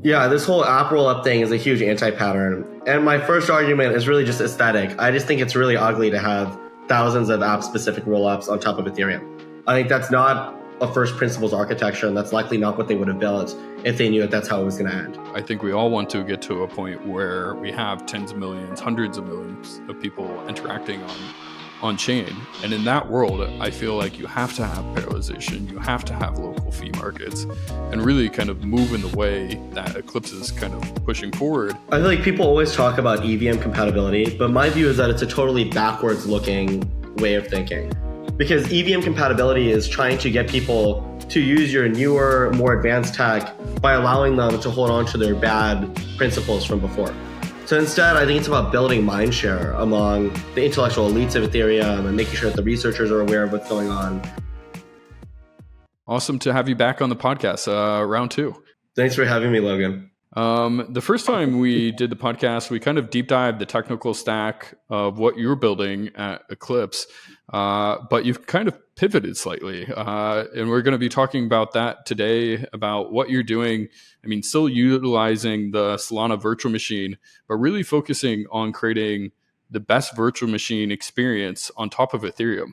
Yeah, this whole app rollup thing is a huge anti-pattern. And my first argument is really just aesthetic. I just think it's really ugly to have thousands of app-specific rollups on top of Ethereum. I think that's not a first principles architecture, and that's likely not what they would have built if they knew that that's how it was going to end. I think we all want to get to a point where we have tens of millions, hundreds of millions of people interacting on chain. And in that world, I feel like you have to have parallelization, you have to have local fee markets, and really kind of move in the way that Eclipse is kind of pushing forward. I feel like people always talk about EVM compatibility, but my view is that it's a totally backwards looking way of thinking. Because EVM compatibility is trying to get people to use your newer, more advanced tech by allowing them to hold on to their bad principles from before. So instead, I think it's about building mindshare among the intellectual elites of Ethereum and making sure that the researchers are aware of what's going on. Awesome to have you back on the podcast, round two. Thanks for having me, Logan. The first time we did the podcast, we kind of deep dived the technical stack of what you were building at Eclipse, but you've kind of pivoted slightly. And we're going to be talking about that today, about what you're doing. I mean, still utilizing the Solana virtual machine, but really focusing on creating the best virtual machine experience on top of Ethereum.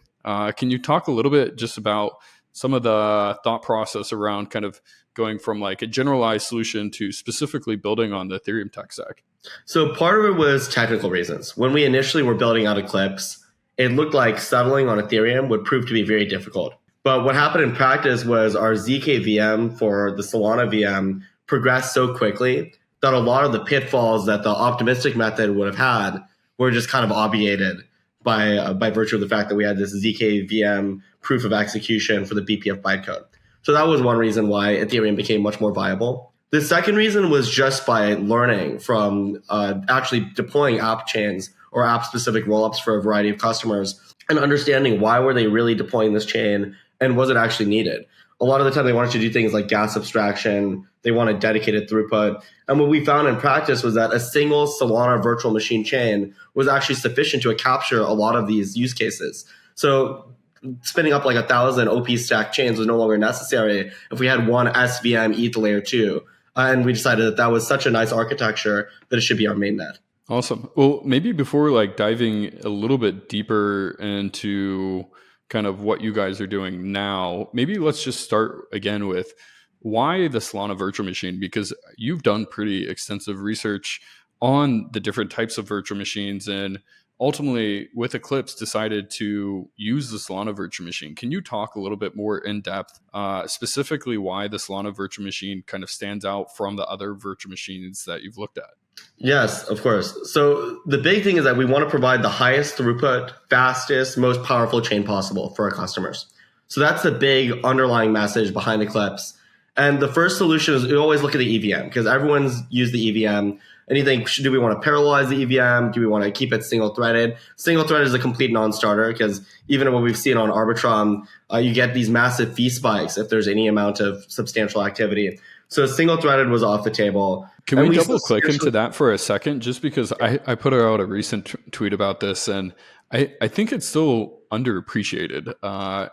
Can you talk a little bit just about some of the thought process around kind of going from like a generalized solution to specifically building on the Ethereum tech stack? So part of it was technical reasons. When we initially were building out Eclipse, it looked like settling on Ethereum would prove to be very difficult. But what happened in practice was our ZK VM for the Solana VM progressed so quickly that a lot of the pitfalls that the optimistic method would have had were just kind of obviated by virtue of the fact that we had this ZK VM proof of execution for the BPF bytecode. So that was one reason why Ethereum became much more viable. The second reason was just by learning from actually deploying app chains or app-specific rollups for a variety of customers and understanding why were they really deploying this chain and was it actually needed. A lot of the time they wanted to do things like gas abstraction, they wanted dedicated throughput. And what we found in practice was that a single Solana virtual machine chain was actually sufficient to capture a lot of these use cases. So spinning up like 1,000 OP stack chains was no longer necessary if we had one SVM ETH layer 2. And we decided that that was such a nice architecture that it should be our mainnet. Awesome. Well, maybe before like diving a little bit deeper into kind of what you guys are doing now, maybe let's just start again with why the Solana virtual machine, because you've done pretty extensive research on the different types of virtual machines and ultimately with Eclipse decided to use the Solana virtual machine. Can you talk a little bit more in depth, specifically why the Solana virtual machine kind of stands out from the other virtual machines that you've looked at? Yes, of course. So the big thing is that we want to provide the highest throughput, fastest, most powerful chain possible for our customers. So that's the big underlying message behind Eclipse. And the first solution is we always look at the EVM because everyone's used the EVM. And you think, do we want to parallelize the EVM? Do we want to keep it single-threaded? Single-threaded is a complete non-starter because even what we've seen on Arbitrum, you get these massive fee spikes if there's any amount of substantial activity. So single-threaded was off the table. Can we double click into that for a second? Just because I put out a recent tweet about this and I think it's still underappreciated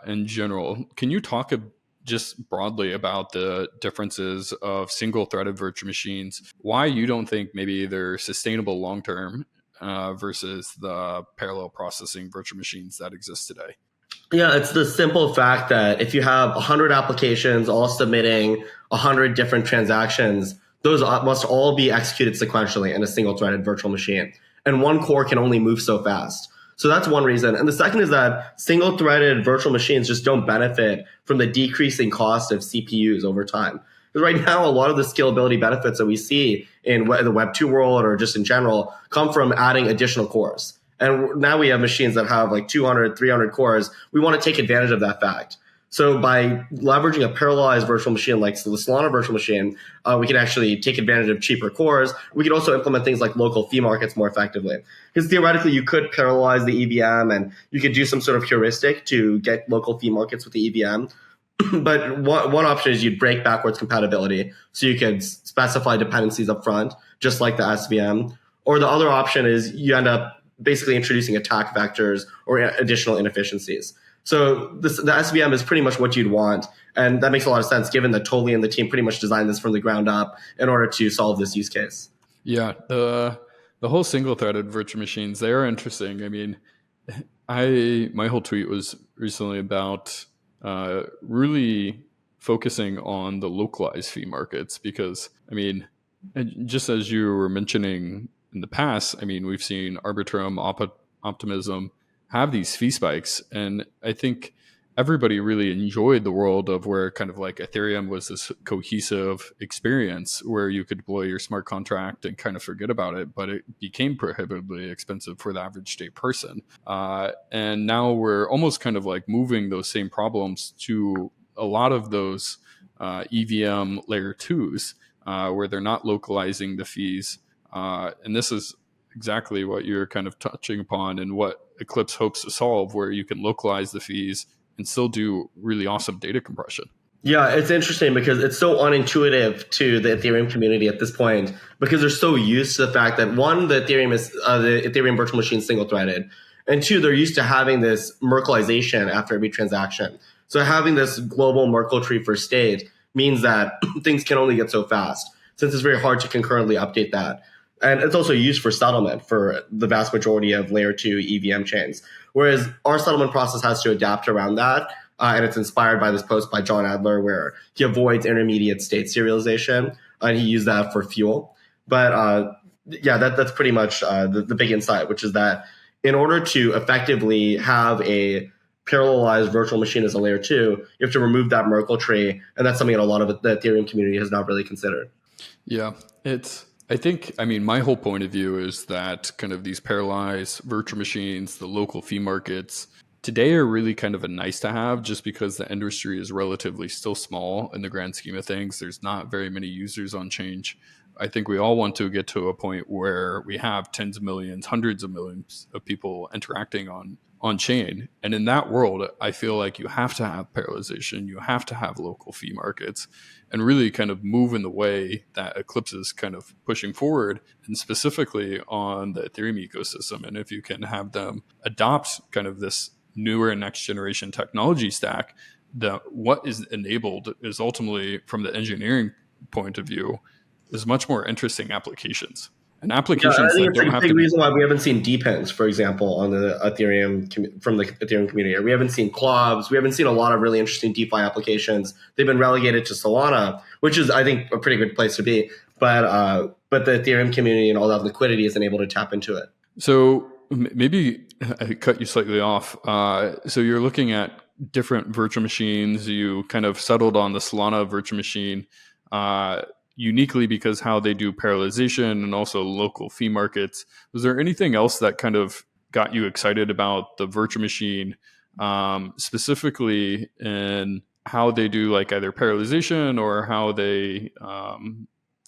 in general. Can you talk just broadly about the differences of single-threaded virtual machines, why you don't think maybe they're sustainable long-term versus the parallel processing virtual machines that exist today? Yeah, it's the simple fact that if you have 100 applications all submitting 100 different transactions, those must all be executed sequentially in a single-threaded virtual machine. And one core can only move so fast. So that's one reason. And the second is that single-threaded virtual machines just don't benefit from the decreasing cost of CPUs over time. Because right now, a lot of the scalability benefits that we see in the Web 2 world or just in general come from adding additional cores. And now we have machines that have like 200, 300 cores. We want to take advantage of that fact. So by leveraging a parallelized virtual machine like the Solana virtual machine, we can actually take advantage of cheaper cores. We can also implement things like local fee markets more effectively. Because theoretically, you could parallelize the EVM and you could do some sort of heuristic to get local fee markets with the EVM. But one option is you'd break backwards compatibility. So you could specify dependencies up front, just like the SVM. Or the other option is you end up basically introducing attack vectors or additional inefficiencies. So the SVM is pretty much what you'd want. And that makes a lot of sense given that Tolly and the team pretty much designed this from the ground up in order to solve this use case. Yeah, the whole single-threaded virtual machines, they are interesting. I mean, my whole tweet was recently about really focusing on the localized fee markets because, I mean, just as you were mentioning in the past, I mean, we've seen Arbitrum, Optimism have these fee spikes, and I think everybody really enjoyed the world of where kind of like Ethereum was this cohesive experience where you could deploy your smart contract and kind of forget about it, but it became prohibitively expensive for the average day person. And now we're almost kind of like moving those same problems to a lot of those EVM layer twos where they're not localizing the fees. And this is exactly what you're kind of touching upon and what Eclipse hopes to solve, where you can localize the fees and still do really awesome data compression. Yeah, it's interesting because it's so unintuitive to the Ethereum community at this point because they're so used to the fact that one, the Ethereum virtual machine is single-threaded, and two, they're used to having this Merkleization after every transaction. So having this global Merkle tree for state means that things can only get so fast since it's very hard to concurrently update that. And it's also used for settlement for the vast majority of layer 2 EVM chains. Whereas our settlement process has to adapt around that. And it's inspired by this post by John Adler where he avoids intermediate state serialization. And he used that for fuel. But that's pretty much the big insight, which is that in order to effectively have a parallelized virtual machine as a layer 2, you have to remove that Merkle tree. And that's something that a lot of the Ethereum community has not really considered. Yeah, I mean, my whole point of view is that kind of these parallelized virtual machines, the local fee markets, today are really kind of a nice to have just because the industry is relatively still small in the grand scheme of things. There's not very many users on Change. I think we all want to get to a point where we have tens of millions, hundreds of millions of people interacting on chain. And in that world, I feel like you have to have parallelization, you have to have local fee markets and really kind of move in the way that Eclipse is kind of pushing forward, and specifically on the Ethereum ecosystem. And if you can have them adopt kind of this newer next generation technology stack, what is enabled is ultimately, from the engineering point of view, is much more interesting applications. And applications I think that it's don't a have big to be... reason why we haven't seen depends, for example, on the Ethereum from the Ethereum community. We haven't seen clubs. We haven't seen a lot of really interesting DeFi applications. They've been relegated to Solana, which is, I think, a pretty good place to be. But the Ethereum community and all that liquidity isn't able to tap into it. So maybe I cut you slightly off. So you're looking at different virtual machines. You kind of settled on the Solana virtual machine. Uniquely because how they do parallelization and also local fee markets. Was there anything else that kind of got you excited about the virtual machine, specifically in how they do like either parallelization or how they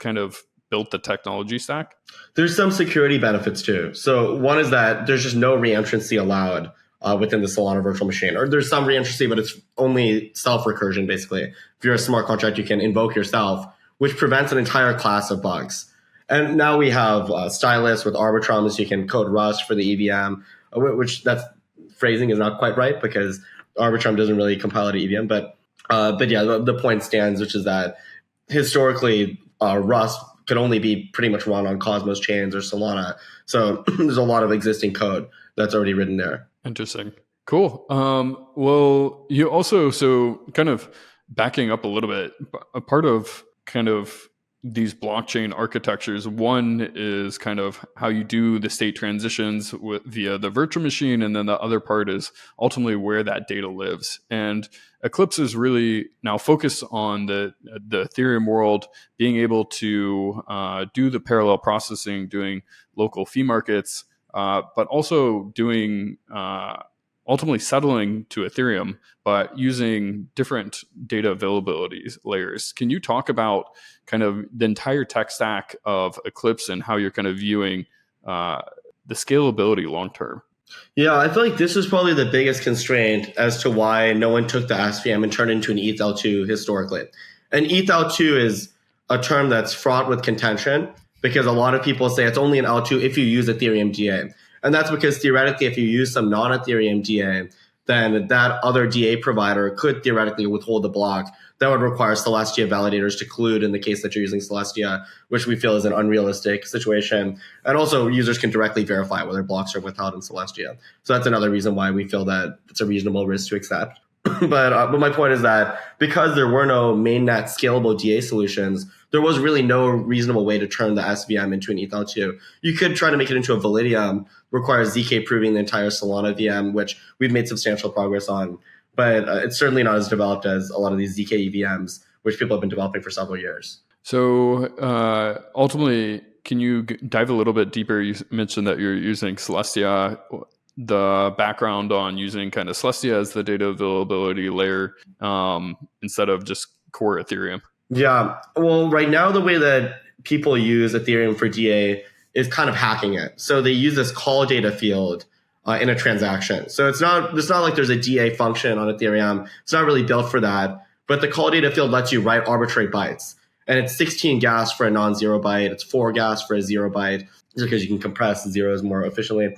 kind of built the technology stack? There's some security benefits too. So one is that there's just no reentrancy allowed within the Solana virtual machine. Or there's some reentrancy, but it's only self-recursion, basically. If you're a smart contract, you can invoke yourself, which prevents an entire class of bugs. And now we have Stylus with Arbitrum, so you can code Rust for the EVM, which that phrasing is not quite right because Arbitrum doesn't really compile to EVM. But yeah, the point stands, which is that historically Rust could only be pretty much run on Cosmos chains or Solana. So there's a lot of existing code that's already written there. Interesting. Cool. Well, you also, so kind of backing up a little bit, a part of kind of these blockchain architectures, one is kind of how you do the state transitions via the virtual machine, and then the other part is ultimately where that data lives. And Eclipse is really now focused on the Ethereum world, being able to do the parallel processing, doing local fee markets, but also doing ultimately settling to Ethereum, but using different data availability layers. Can you talk about kind of the entire tech stack of Eclipse and how you're kind of viewing the scalability long-term? Yeah, I feel like this is probably the biggest constraint as to why no one took the SVM and turned it into an ETH-L2 historically. And ETH-L2 is a term that's fraught with contention because a lot of people say it's only an L2 if you use Ethereum DA. And that's because theoretically, if you use some non-Ethereum DA, then that other DA provider could theoretically withhold the block. That would require Celestia validators to collude in the case that you're using Celestia, which we feel is an unrealistic situation. And also users can directly verify whether blocks are withheld in Celestia. So that's another reason why we feel that it's a reasonable risk to accept. But my point is that because there were no mainnet scalable DA solutions, there was really no reasonable way to turn the SVM into an ETH2. You could try to make it into a Validium, requires ZK proving the entire Solana VM, which we've made substantial progress on. But it's certainly not as developed as a lot of these ZK EVMs, which people have been developing for several years. So ultimately, can you dive a little bit deeper? You mentioned that you're using Celestia. The background on using kind of Celestia as the data availability layer instead of just core Ethereum. Yeah. Well, right now, the way that people use Ethereum for DA is kind of hacking it. So they use this call data field in a transaction. So it's not like there's a DA function on Ethereum. It's not really built for that. But the call data field lets you write arbitrary bytes. And it's 16 gas for a non-zero byte. It's 4 gas for a 0 byte, just because you can compress zeros more efficiently.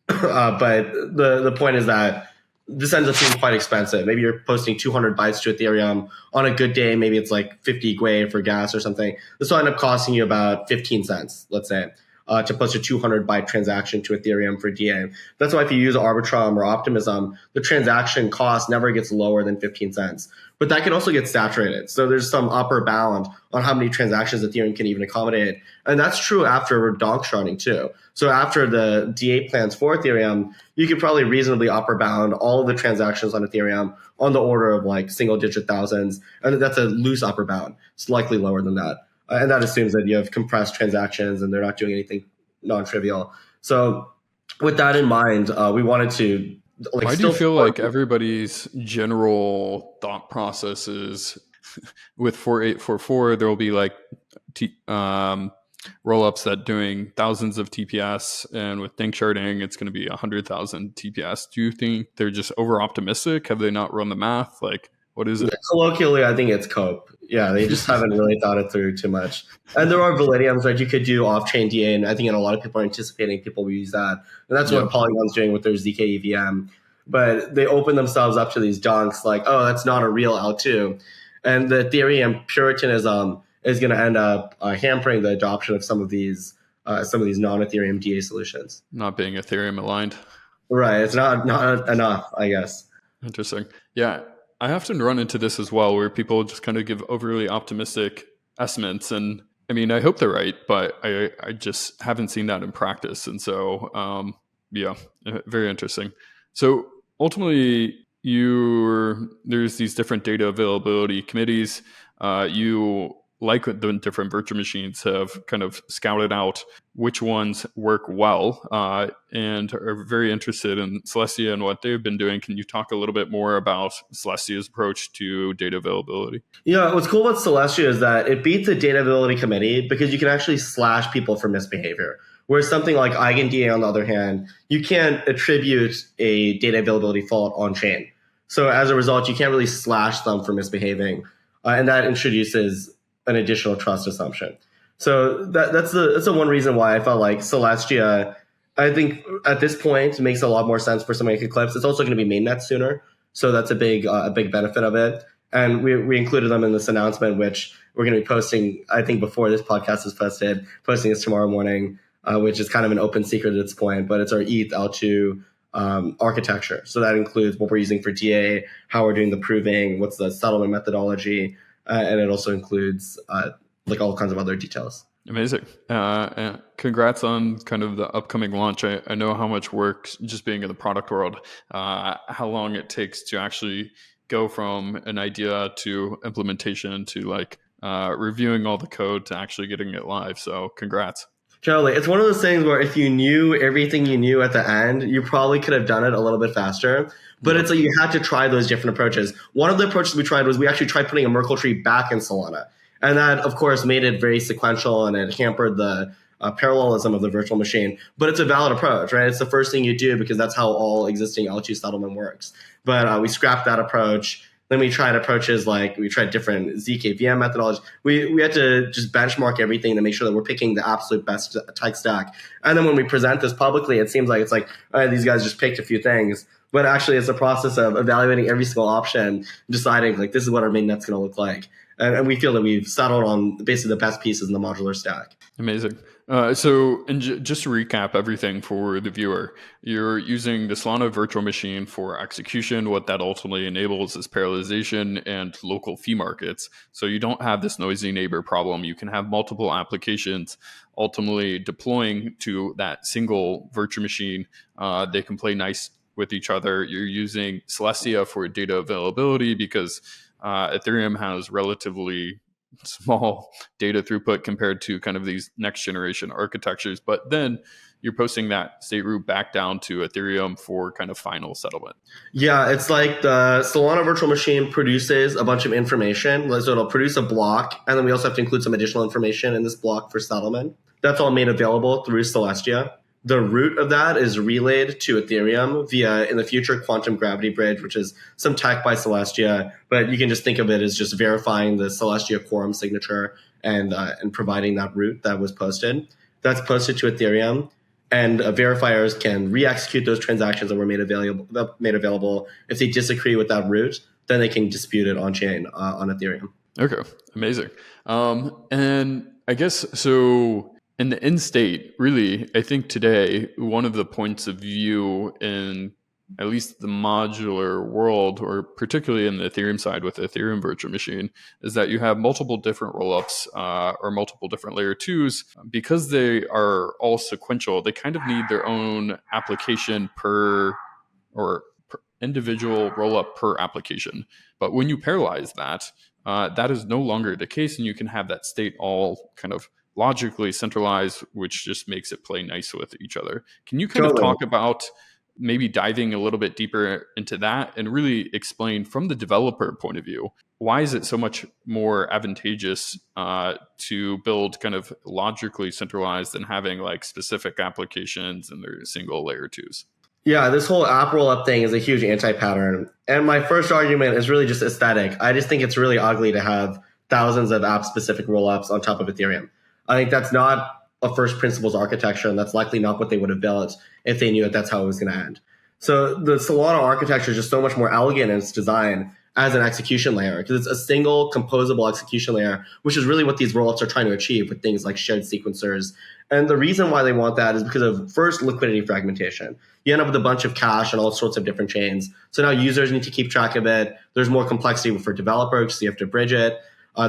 But the point is that this ends up being quite expensive. Maybe you're posting 200 bytes to Ethereum. On a good day, maybe it's like 50 gwei for gas or something. This will end up costing you about 15 cents, let's say, to post a 200 byte transaction to Ethereum for DA. That's why if you use Arbitrum or Optimism, the transaction cost never gets lower than 15 cents. But that can also get saturated. So there's some upper bound on how many transactions Ethereum can even accommodate. And that's true after donk sharding too. So after the DA plans for Ethereum, you could probably reasonably upper bound all of the transactions on Ethereum on the order of like single digit thousands. And that's a loose upper bound. It's likely lower than that. And that assumes that you have compressed transactions and they're not doing anything non-trivial. So with that in mind, we wanted to why do you feel like everybody's general thought process is with 4844, there will be like rollups that doing thousands of TPS, and with Dink sharding, it's going to be 100,000 TPS. Do you think they're just over optimistic? Have they not run the math? Like, what is it? Colloquially, I think it's cope. Yeah, they just haven't really thought it through too much. And there are Validiums, right? You could do off-chain DA, and I think a lot of people are anticipating people will use that. And that's what Polygon's doing with their ZK EVM. But they open themselves up to these donks like, oh, that's not a real L2. And the Ethereum puritanism is going to end up hampering the adoption of some of these non-Ethereum DA solutions. Not being Ethereum aligned. Right. It's not enough, I guess. Interesting. Yeah. I often run into this as well, where people just kind of give overly optimistic estimates. And I mean, I hope they're right, but I just haven't seen that in practice. And so, very interesting. So ultimately, there's these different data availability committees. You, like the different virtual machines, have kind of scouted out which ones work well and are very interested in Celestia and what they've been doing. Can you talk a little bit more about Celestia's approach to data availability? Yeah, what's cool about Celestia is that it beats a data availability committee because you can actually slash people for misbehavior. Whereas something like EigenDA, on the other hand, you can't attribute a data availability fault on chain. So as a result, you can't really slash them for misbehaving. And that introduces an additional trust assumption. So that's the one reason why I felt like Celestia, I think at this point, makes a lot more sense for something like Eclipse. It's also going to be mainnet sooner. So that's a big benefit of it. And we included them in this announcement, which we're going to be posting, I think, before this podcast is posted, posting this tomorrow morning, which is kind of an open secret at this point, but it's our ETH L2 architecture. So that includes what we're using for DA, how we're doing the proving, what's the settlement methodology, and it also includes like all kinds of other details. Amazing. And congrats on kind of the upcoming launch. I know how much work, just being in the product world, how long it takes to actually go from an idea to implementation to like reviewing all the code to actually getting it live. So congrats. Totally. It's one of those things where if you knew everything you knew at the end, you probably could have done it a little bit faster. But it's like you had to try those different approaches. One of the approaches we tried was we actually tried putting a Merkle tree back in Solana. And that, of course, made it very sequential and it hampered the parallelism of the virtual machine. But it's a valid approach, right? It's the first thing you do because that's how all existing L2 settlement works. But we scrapped that approach. Then we tried approaches like we tried different ZK VM methodologies. We had to just benchmark everything to make sure that we're picking the absolute best tech stack. And then when we present this publicly, it seems like it's like, all right, these guys just picked a few things. but actually it's a process of evaluating every single option, deciding like this is what our mainnet's going to look like. And we feel that we've settled on basically the best pieces in the modular stack. Amazing. Just to recap everything for the viewer, you're using the Solana virtual machine for execution. What that ultimately enables is parallelization and local fee markets. So you don't have this noisy neighbor problem. You can have multiple applications ultimately deploying to that single virtual machine. They can play nice with each other. You're using Celestia for data availability because Ethereum has relatively small data throughput compared to kind of these next generation architectures. But then you're posting that state root back down to Ethereum for kind of final settlement. Yeah, it's like the Solana virtual machine produces a bunch of information. So it'll produce a block, and then we also have to include some additional information in this block for settlement. That's all made available through Celestia. The root of that is relayed to Ethereum via, in the future, quantum gravity bridge, which is some tech by Celestia. But you can just think of it as just verifying the Celestia quorum signature and providing that root that was posted. That's posted to Ethereum, and verifiers can re-execute those transactions that were made available. If they disagree with that root, then they can dispute it on chain on Ethereum. Okay, amazing. And I guess so. In the end state, really, I think today, one of the points of view in at least the modular world, or particularly in the Ethereum side with the Ethereum virtual machine, is that you have multiple different rollups or multiple different layer twos. Because they are all sequential, they kind of need their own application per individual rollup per application. But when you parallelize that, that is no longer the case, and you can have that state all kind of logically centralized, which just makes it play nice with each other. Can you kind of talk about maybe diving a little bit deeper into that and really explain from the developer point of view, why is it so much more advantageous to build kind of logically centralized than having like specific applications and their single layer twos? Yeah, this whole app rollup thing is a huge anti-pattern. And my first argument is really just aesthetic. I just think it's really ugly to have thousands of app-specific rollups on top of Ethereum. I think that's not a first principles architecture, and that's likely not what they would have built if they knew that that's how it was going to end. So the Solana architecture is just so much more elegant in its design as an execution layer, because it's a single composable execution layer, which is really what these rollups are trying to achieve with things like shared sequencers. And the reason why they want that is because of, first, liquidity fragmentation. You end up with a bunch of cash on all sorts of different chains. So now users need to keep track of it. There's more complexity for developers, so you have to bridge it.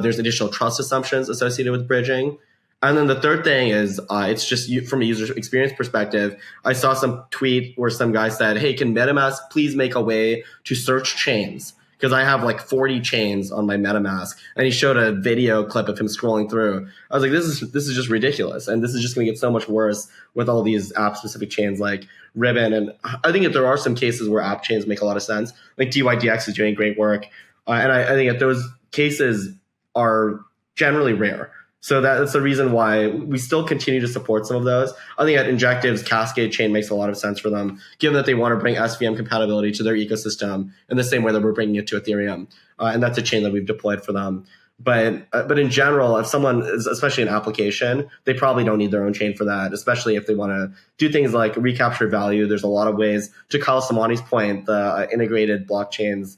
There's additional trust assumptions associated with bridging. And then the third thing is, it's just from a user experience perspective. I saw some tweet where some guy said, hey, can MetaMask please make a way to search chains? Because I have like 40 chains on my MetaMask. And he showed a video clip of him scrolling through. I was like, this is just ridiculous. And this is just going to get so much worse with all these app-specific chains like Ribbon. And I think that there are some cases where app chains make a lot of sense. Like DYDX is doing great work. And I think that those cases are generally rare. So that's the reason why we still continue to support some of those. I think that Injective's Cascade chain makes a lot of sense for them, given that they want to bring SVM compatibility to their ecosystem in the same way that we're bringing it to Ethereum. And that's a chain that we've deployed for them. But in general, if someone is, especially an application, they probably don't need their own chain for that, especially if they want to do things like recapture value. There's a lot of ways. To Kyle Samani's point, the integrated blockchains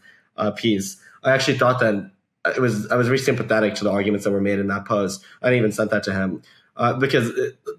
piece, I actually thought that I was very sympathetic to the arguments that were made in that post. I even sent that to him because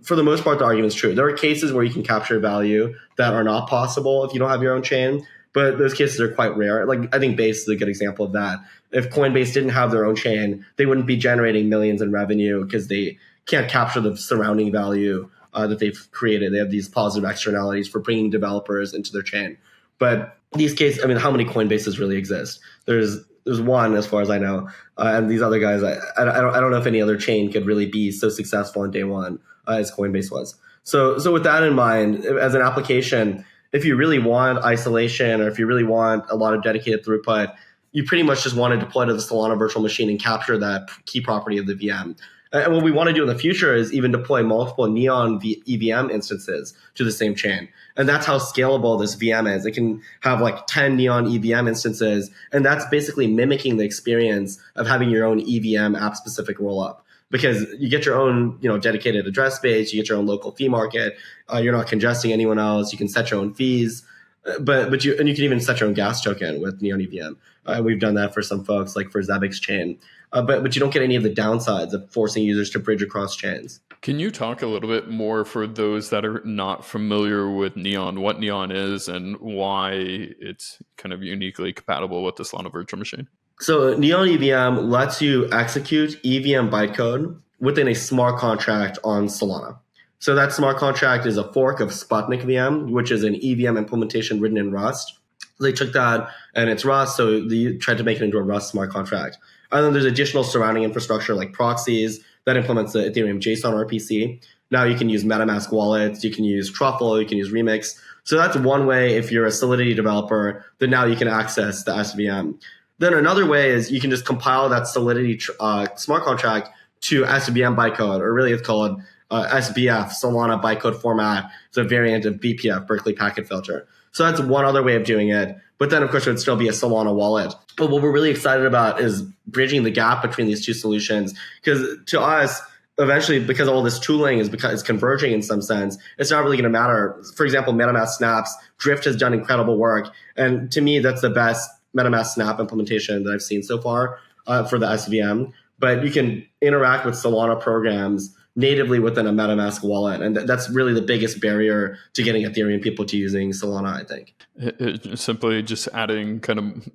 for the most part, the argument's true. There are cases where you can capture value that are not possible if you don't have your own chain, but those cases are quite rare. Like I think Base is a good example of that. If Coinbase didn't have their own chain, they wouldn't be generating millions in revenue because they can't capture the surrounding value that they've created. They have these positive externalities for bringing developers into their chain. But these cases, I mean, how many Coinbases really exist? There's one, as far as I know, and these other guys, I don't know if any other chain could really be so successful on day one as Coinbase was. So with that in mind, as an application, if you really want isolation or if you really want a lot of dedicated throughput, you pretty much just want to deploy to the Solana virtual machine and capture that key property of the VM. And what we want to do in the future is even deploy multiple Neon EVM instances to the same chain. And that's how scalable this VM is. It can have like 10 Neon EVM instances. And that's basically mimicking the experience of having your own EVM app-specific rollup. Because you get your own, dedicated address space, you get your own local fee market. You're not congesting anyone else. You can set your own fees. You can even set your own gas token with Neon EVM. We've done that for some folks, like for Zabbix chain. But you don't get any of the downsides of forcing users to bridge across chains. Can you talk a little bit more for those that are not familiar with Neon, what Neon is and why it's kind of uniquely compatible with the Solana virtual machine? So Neon EVM lets you execute EVM bytecode within a smart contract on Solana. So that smart contract is a fork of Sputnik VM, which is an EVM implementation written in Rust. They took that and it's Rust, so they tried to make it into a Rust smart contract. And then there's additional surrounding infrastructure like proxies that implements the Ethereum JSON RPC. Now you can use MetaMask wallets, you can use Truffle, you can use Remix. So that's one way if you're a Solidity developer, then now you can access the SVM. Then another way is you can just compile that Solidity smart contract to SVM bytecode, or really it's called SBF, Solana bytecode format. It's a variant of BPF, Berkeley Packet Filter. So that's one other way of doing it. But then, of course, it would still be a Solana wallet. But what we're really excited about is bridging the gap between these two solutions. Because to us, eventually, because all this tooling is converging in some sense, it's not really going to matter. For example, MetaMask Snaps, Drift has done incredible work. And to me, that's the best MetaMask Snap implementation that I've seen so far for the SVM. But you can interact with Solana programs natively within a MetaMask wallet. And that's really the biggest barrier to getting Ethereum people to using Solana, I think. Simply just adding kind of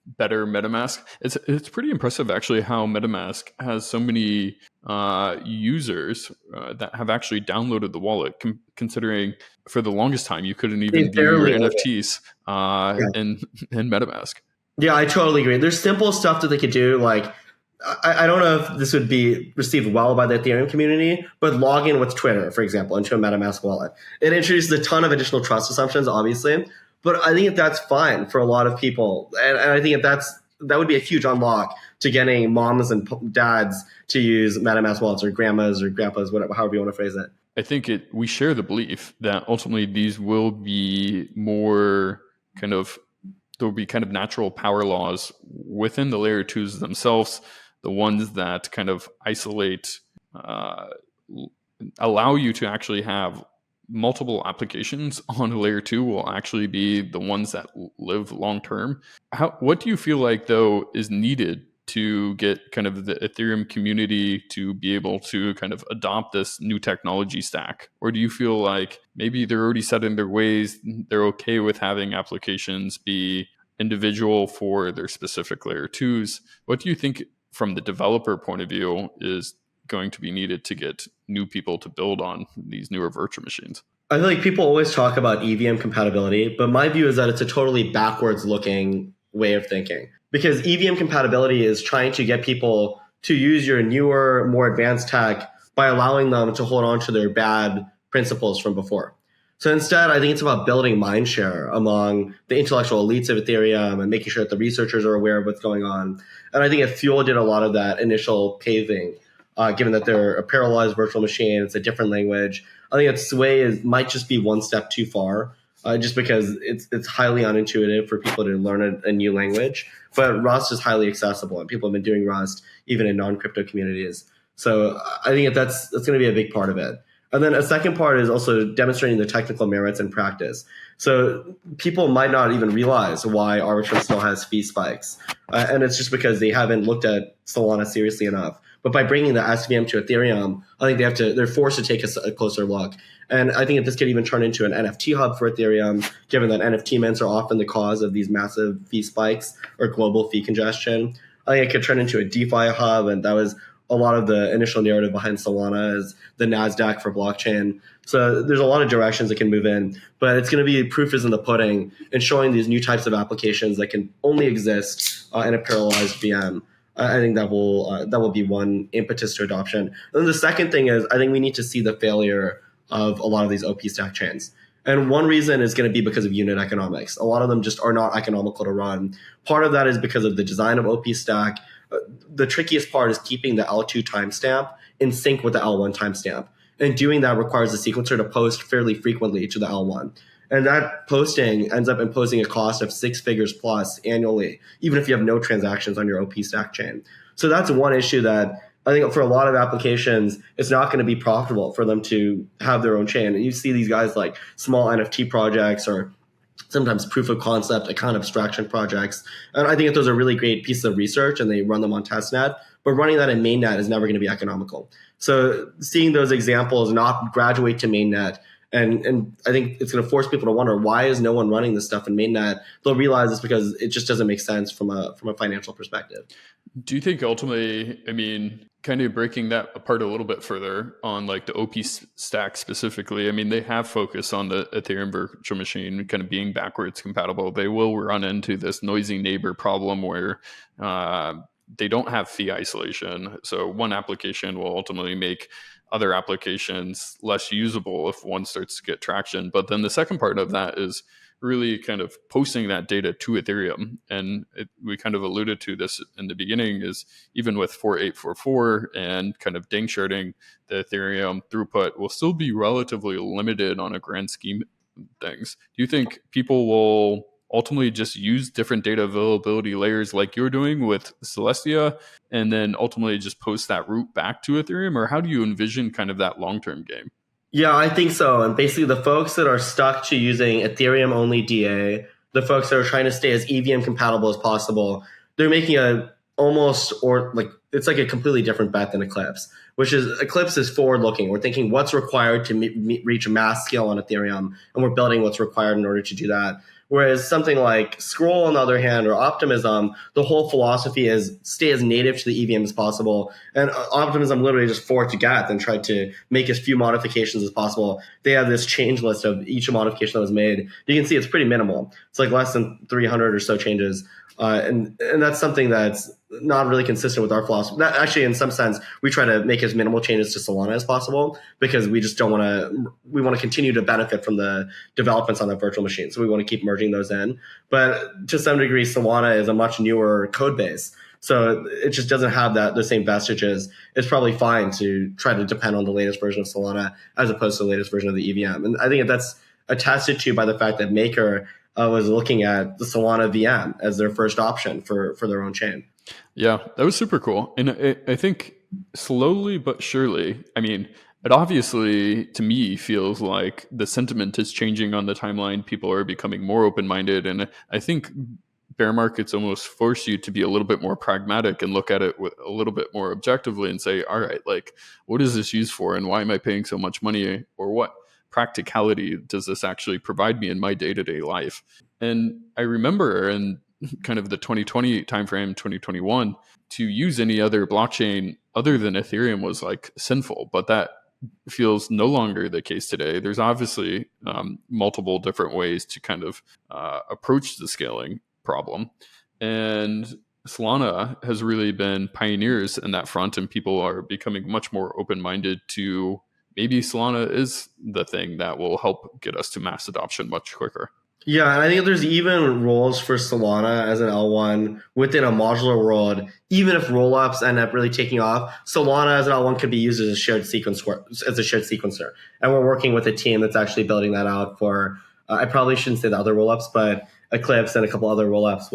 better MetaMask. It's pretty impressive, actually, how MetaMask has so many users that have actually downloaded the wallet, considering for the longest time you couldn't even view your NFTs in MetaMask. Yeah, I totally agree. There's simple stuff that they could do, like I don't know if this would be received well by the Ethereum community, but log in with Twitter, for example, into a MetaMask wallet. It introduces a ton of additional trust assumptions, obviously, but I think that's fine for a lot of people. And I think that would be a huge unlock to getting moms and dads to use MetaMask wallets, or grandmas or grandpas, whatever, however you want to phrase it. I think we share the belief that ultimately these will be more there will be kind of natural power laws within the layer 2s themselves, the ones that kind of isolate, allow you to actually have multiple applications on a layer 2 will actually be the ones that live long term. What do you feel like, though, is needed to get kind of the Ethereum community to be able to kind of adopt this new technology stack? Or do you feel like maybe they're already set in their ways, they're okay with having applications be individual for their specific layer 2s? What do you think from the developer point of view is going to be needed to get new people to build on these newer virtual machines? I feel like people always talk about EVM compatibility, but my view is that it's a totally backwards looking way of thinking, because EVM compatibility is trying to get people to use your newer, more advanced tech by allowing them to hold on to their bad principles from before. So instead, I think it's about building mindshare among the intellectual elites of Ethereum and making sure that the researchers are aware of what's going on. And I think Fuel did a lot of that initial paving, given that they're a parallelized virtual machine, it's a different language. I think that Sway might just be one step too far, just because it's highly unintuitive for people to learn a new language. But Rust is highly accessible, and people have been doing Rust even in non-crypto communities. So I think that's going to be a big part of it. And then a second part is also demonstrating the technical merits in practice. So people might not even realize why Arbitrum still has fee spikes. And it's just because they haven't looked at Solana seriously enough. But by bringing the SVM to Ethereum, I think they're forced to take a closer look. And I think that this could even turn into an NFT hub for Ethereum, given that NFT mints are often the cause of these massive fee spikes or global fee congestion. I think it could turn into a DeFi hub, and that was a lot of the initial narrative behind Solana is the NASDAQ for blockchain. So there's a lot of directions it can move in, but it's going to be proof is in the pudding and showing these new types of applications that can only exist in a parallelized VM. I think that will be one impetus to adoption. And then the second thing is I think we need to see the failure of a lot of these OP stack chains. And one reason is going to be because of unit economics. A lot of them just are not economical to run. Part of that is because of the design of OP stack. The trickiest part is keeping the L2 timestamp in sync with the L1 timestamp. And doing that requires the sequencer to post fairly frequently to the L1. And that posting ends up imposing a cost of 6 figures plus annually, even if you have no transactions on your OP stack chain. So that's one issue that I think for a lot of applications, it's not going to be profitable for them to have their own chain. And you see these guys like small NFT projects or sometimes proof of concept, account abstraction projects. And I think that those are really great pieces of research and they run them on testnet, but running that in mainnet is never going to be economical. So seeing those examples not graduate to mainnet, and I think it's going to force people to wonder, why is no one running this stuff in mainnet? They'll realize it's because it just doesn't make sense from a financial perspective. Do you think ultimately, I mean, kind of breaking that apart a little bit further on like the OP stack specifically, I mean, they have focused on the Ethereum virtual machine kind of being backwards compatible. They will run into this noisy neighbor problem where they don't have fee isolation. So one application will ultimately make other applications less usable if one starts to get traction. But then the second part of that is really kind of posting that data to Ethereum. And we kind of alluded to this in the beginning, is even with 4844 and kind of ding sharding, the Ethereum throughput will still be relatively limited on a grand scheme of things. Do you think people will ultimately just use different data availability layers like you're doing with Celestia and then ultimately just post that route back to Ethereum? Or how do you envision kind of that long-term game? Yeah, I think so. And basically the folks that are stuck to using Ethereum only DA, the folks that are trying to stay as EVM compatible as possible, they're making it's like a completely different bet than Eclipse, which is Eclipse is forward looking. We're thinking what's required to reach a mass scale on Ethereum, and we're building what's required in order to do that. Whereas something like Scroll, on the other hand, or Optimism, the whole philosophy is stay as native to the EVM as possible. And Optimism literally just forked to Geth and tried to make as few modifications as possible. They have this change list of each modification that was made. You can see it's pretty minimal. It's like less than 300 or so changes. And that's something that's not really consistent with our philosophy. That actually, in some sense, we try to make as minimal changes to Solana as possible because we just don't want to. We want to continue to benefit from the developments on the virtual machine, so we want to keep merging those in. But to some degree, Solana is a much newer code base, so it just doesn't have the same vestiges. It's probably fine to try to depend on the latest version of Solana as opposed to the latest version of the EVM. And I think that's attested to by the fact that Maker was looking at the Solana VM as their first option for their own chain. Yeah, that was super cool. And I think slowly but surely, I mean, it obviously, to me, feels like the sentiment is changing on the timeline. People are becoming more open-minded. And I think bear markets almost force you to be a little bit more pragmatic and look at it with a little bit more objectively and say, all right, like, what is this used for? And why am I paying so much money? Or what practicality does this actually provide me in my day-to-day life? And I remember in kind of the 2020 timeframe, 2021, to use any other blockchain other than Ethereum was like sinful, but that feels no longer the case today. There's obviously multiple different ways to kind of approach the scaling problem. And Solana has really been pioneers in that front, and people are becoming much more open-minded to maybe Solana is the thing that will help get us to mass adoption much quicker. Yeah, and I think there's even roles for Solana as an L1 within a modular world. Even if rollups end up really taking off, Solana as an L1 could be used as a shared sequencer. And we're working with a team that's actually building that out for. I probably shouldn't say the other rollups, but Eclipse and a couple other rollups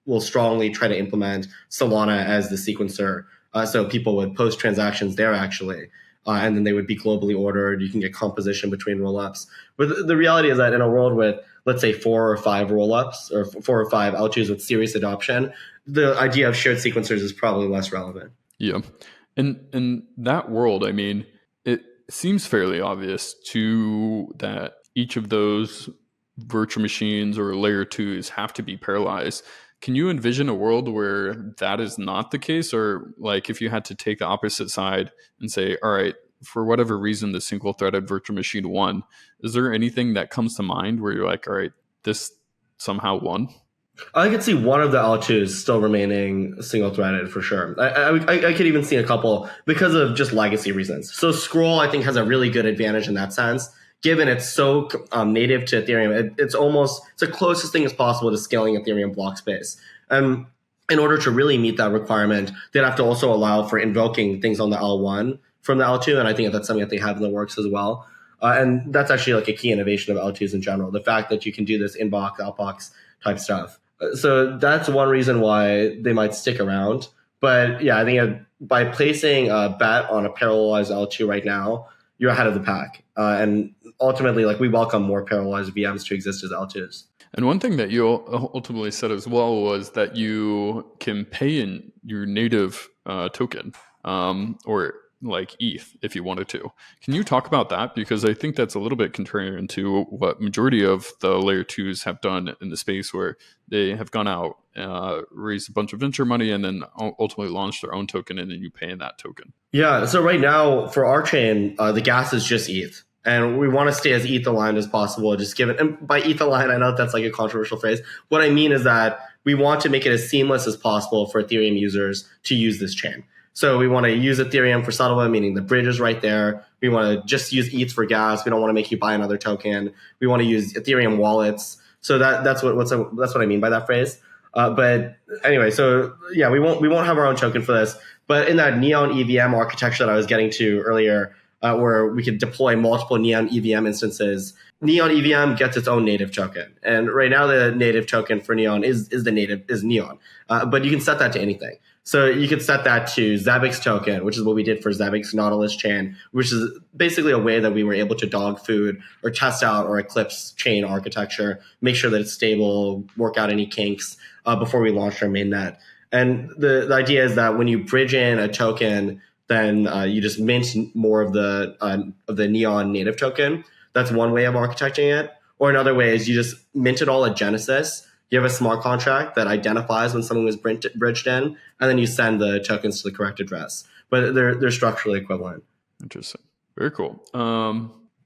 will strongly try to implement Solana as the sequencer, so people would post transactions there actually. And then they would be globally ordered. You can get composition between rollups. But the reality is that in a world with, let's say, 4 or 5 rollups or 4 or 5 L2s with serious adoption, the idea of shared sequencers is probably less relevant. Yeah. And in that world, I mean, it seems fairly obvious to that each of those virtual machines or layer 2s have to be parallelized. Can you envision a world where that is not the case? Or like if you had to take the opposite side and say, all right, for whatever reason, the single-threaded virtual machine won, is there anything that comes to mind where you're like, all right, this somehow won? I could see one of the L2s still remaining single-threaded for sure. I could even see a couple because of just legacy reasons. So Scroll, I think, has a really good advantage in that sense. Given it's so native to Ethereum, it's the closest thing as possible to scaling Ethereum block space. And in order to really meet that requirement, they'd have to also allow for invoking things on the L1 from the L2, and I think that's something that they have in the works as well. And that's actually like a key innovation of L2s in general, the fact that you can do this inbox, outbox type stuff. So that's one reason why they might stick around. But yeah, I think by placing a bet on a parallelized L2 right now, you're ahead of the pack. And ultimately, like we welcome more parallelized VMs to exist as L2s. And one thing that you ultimately said as well was that you can pay in your native token or like ETH if you wanted to. Can you talk about that? Because I think that's a little bit contrarian to what majority of the layer 2s have done in the space, where they have gone out, raised a bunch of venture money, and then ultimately launched their own token, and then you pay in that token. Yeah, so right now for our chain, the gas is just ETH. And we want to stay as ETH aligned as possible, just given, and by ETH aligned, I know that's like a controversial phrase. What I mean is that we want to make it as seamless as possible for Ethereum users to use this chain. So we want to use Ethereum for settlement, meaning the bridge is right there. We want to just use ETH for gas. We don't want to make you buy another token. We want to use Ethereum wallets. So that's what I mean by that phrase. But anyway, so yeah, we won't have our own token for this. But in that Neon EVM architecture that I was getting to earlier, where we could deploy multiple Neon EVM instances, Neon EVM gets its own native token. And right now the native token for Neon is Neon. But you can set that to anything. So you could set that to Zabbix token, which is what we did for Zabbix Nautilus chain, which is basically a way that we were able to dog food or test out our Eclipse chain architecture, make sure that it's stable, work out any kinks before we launched our mainnet. And the idea is that when you bridge in a token, then you just mint more of the Neon native token. That's one way of architecting it. Or another way is you just mint it all at Genesis. You have a smart contract that identifies when something was bridged in, and then you send the tokens to the correct address. But they're structurally equivalent. Interesting. Very cool.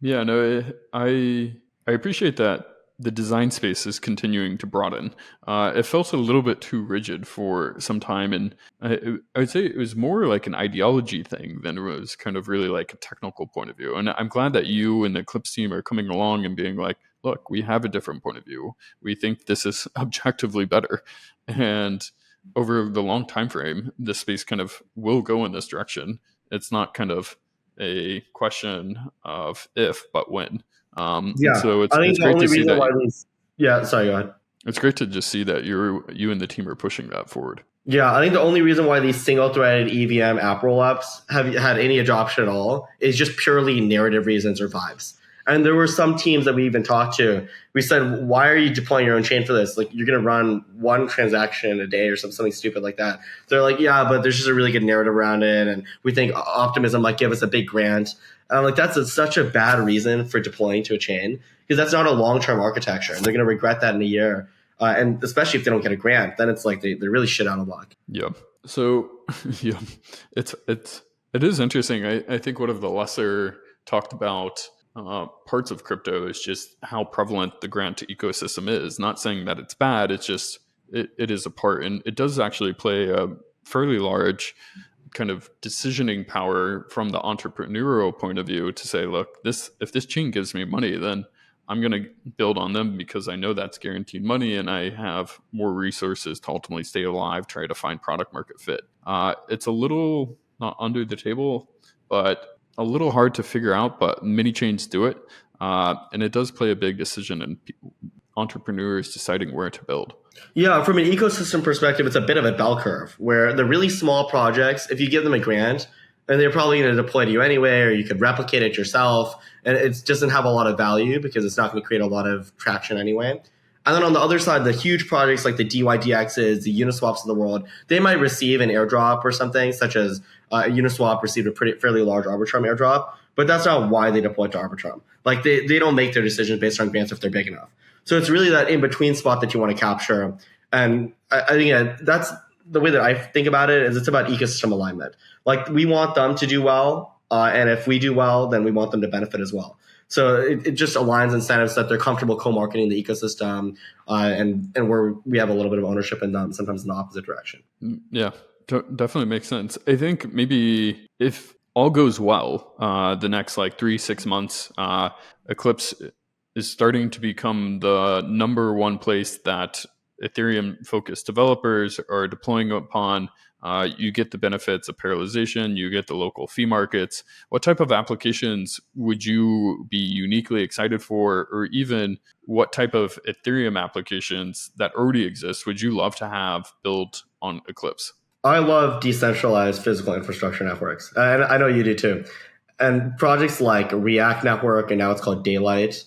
Yeah, no, I appreciate that the design space is continuing to broaden. It felt a little bit too rigid for some time, and I would say it was more like an ideology thing than it was kind of really like a technical point of view. And I'm glad that you and the Eclipse team are coming along and being like, look, we have a different point of view. We think this is objectively better. And over the long time frame, this space kind of will go in this direction. It's not kind of a question of if, but when. So it's great to see that. Yeah, sorry, go ahead. It's great to just see that you and the team are pushing that forward. Yeah, I think the only reason why these single-threaded EVM app rollups have had any adoption at all is just purely narrative reasons or vibes. And there were some teams that we even talked to. We said, why are you deploying your own chain for this? Like, you're going to run one transaction a day or something stupid like that. They're like, yeah, but there's just a really good narrative around it. And we think optimism might give us a big grant. And I'm like, that's such a bad reason for deploying to a chain, because that's not a long-term architecture. And they're going to regret that in a year. And especially if they don't get a grant, then it's like they really shit out of luck. Yeah. So, yeah, it is interesting. I think one of the lesser talked about parts of crypto is just how prevalent the grant ecosystem is. Not saying that it's bad, it's just it is a part, and it does actually play a fairly large kind of decisioning power from the entrepreneurial point of view to say, look, if this chain gives me money, then I'm going to build on them because I know that's guaranteed money, and I have more resources to ultimately stay alive, try to find product market fit. It's a little not under the table, but a little hard to figure out, but many chains do it. And it does play a big decision in entrepreneurs deciding where to build. Yeah, from an ecosystem perspective, it's a bit of a bell curve where the really small projects, if you give them a grant, and they're probably going to deploy to you anyway, or you could replicate it yourself, and it doesn't have a lot of value because it's not going to create a lot of traction anyway. And then on the other side, the huge projects like the DYDXs, the Uniswaps of the world, they might receive an airdrop or something, such as Uniswap received a fairly large Arbitrum airdrop, but that's not why they deployed to Arbitrum. Like they don't make their decisions based on grants if they're big enough. So it's really that in-between spot that you want to capture. And I think that's the way that I think about it, is it's about ecosystem alignment. Like we want them to do well, and if we do well, then we want them to benefit as well. So it just aligns incentives that they're comfortable co-marketing the ecosystem, and where we have a little bit of ownership in them, sometimes in the opposite direction. Yeah, definitely makes sense. I think maybe if all goes well, the next like 3-6 months, Eclipse is starting to become the number one place that Ethereum-focused developers are deploying upon. You get the benefits of parallelization, you get the local fee markets. What type of applications would you be uniquely excited for, or even what type of Ethereum applications that already exist would you love to have built on Eclipse? I love decentralized physical infrastructure networks, and I know you do too. And projects like React Network, and now it's called Daylight.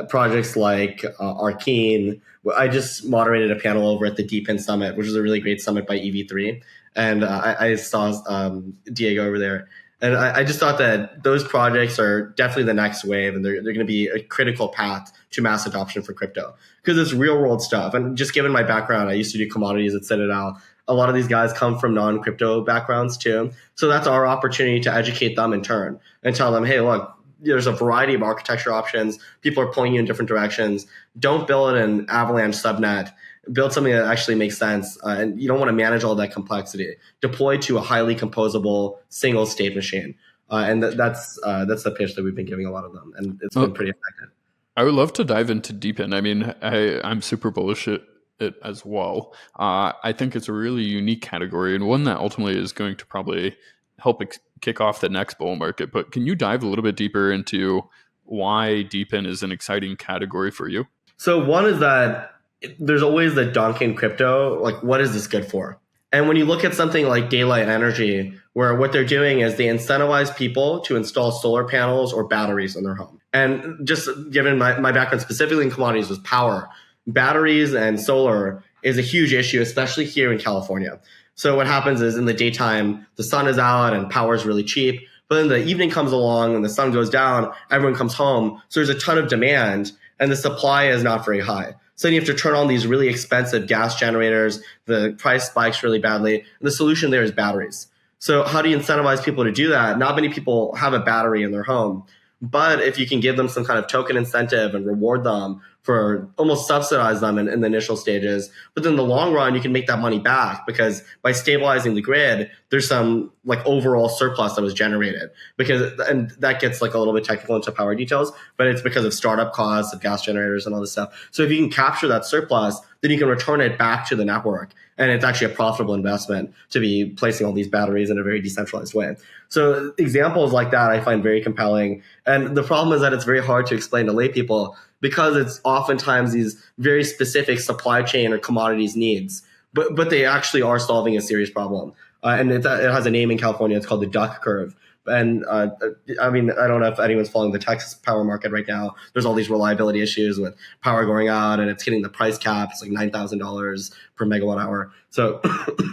Projects like Arcane. I just moderated a panel over at the DeepIn Summit, which is a really great summit by EV3. And I saw Diego over there. And I just thought that those projects are definitely the next wave, and they're going to be a critical path to mass adoption for crypto because it's real world stuff. And just given my background, I used to do commodities at Citadel. A lot of these guys come from non-crypto backgrounds too. So that's our opportunity to educate them in turn and tell them, hey, look, there's a variety of architecture options. People are pulling you in different directions. Don't build an Avalanche subnet. Build something that actually makes sense. And you don't want to manage all that complexity. Deploy to a highly composable single state machine. And that's the pitch that we've been giving a lot of them. And it's been pretty effective. I would love to dive into DeepIn. I mean, I'm super bullish at it as well. I think it's a really unique category and one that ultimately is going to probably help kick off the next bull market. But can you dive a little bit deeper into why DeepIn is an exciting category for you? So one is that there's always the dunk in crypto, like what is this good for? And when you look at something like Daylight Energy, where what they're doing is they incentivize people to install solar panels or batteries in their home. And just given my background specifically in commodities was power, batteries and solar is a huge issue, especially here in California. So what happens is in the daytime, the sun is out and power is really cheap. But then the evening comes along and the sun goes down, everyone comes home. So there's a ton of demand and the supply is not very high. So then you have to turn on these really expensive gas generators. The price spikes really badly. And the solution there is batteries. So how do you incentivize people to do that? Not many people have a battery in their home. But if you can give them some kind of token incentive and reward them for almost subsidize them in the initial stages, but then in the long run, you can make that money back because by stabilizing the grid, there's some like overall surplus that was generated and that gets like a little bit technical into power details, but it's because of startup costs of gas generators and all this stuff. So if you can capture that surplus, then you can return it back to the network. And it's actually a profitable investment to be placing all these batteries in a very decentralized way. So examples like that I find very compelling. And the problem is that it's very hard to explain to lay people because it's oftentimes these very specific supply chain or commodities needs. But they actually are solving a serious problem. And it has a name in California. It's called the duck curve. And I mean, I don't know if anyone's following the Texas power market right now. There's all these reliability issues with power going out and it's hitting the price cap. It's like $9,000 per megawatt hour. So